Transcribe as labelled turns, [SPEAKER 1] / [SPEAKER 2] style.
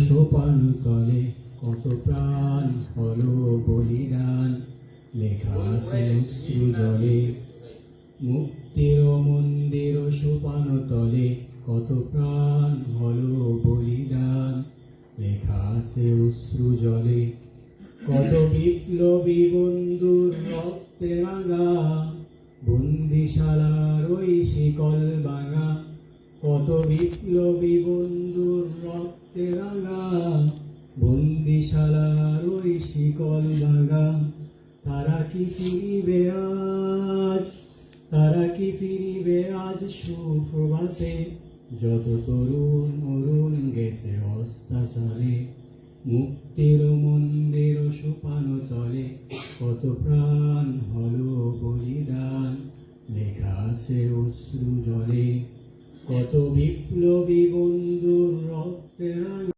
[SPEAKER 1] সোপান তলে কত প্রাণ হলো বলিদান, লেখা আছে অশ্রু জলে। মুক্তির মন্দির সোপান তলে কত প্রাণ হলো বলিদান, লেখা আছে অশ্রু জলে। কত বিপ্লবী বন্ধুর রক্তে রাঙা বন্দিশালার ওই শিকল ভাঙা, কত বিপ্লবী বন্ধুর রক্তে রাঙা বন্দিশালার ওই শিকল ভাঙা। তারা কি ফিরিবে আজ, তারা কি ফিরিবে আজ সুপ্রভাতে, যত তরুণ অরুণ গেছে অস্তাচলে। মুক্তির মন্দির সোপান তলে কত প্রাণ হলো বলিদান, লেখা আছে অশ্রু জলে। কত বিপ্লবী বন্ধুর রক্তে রাঙা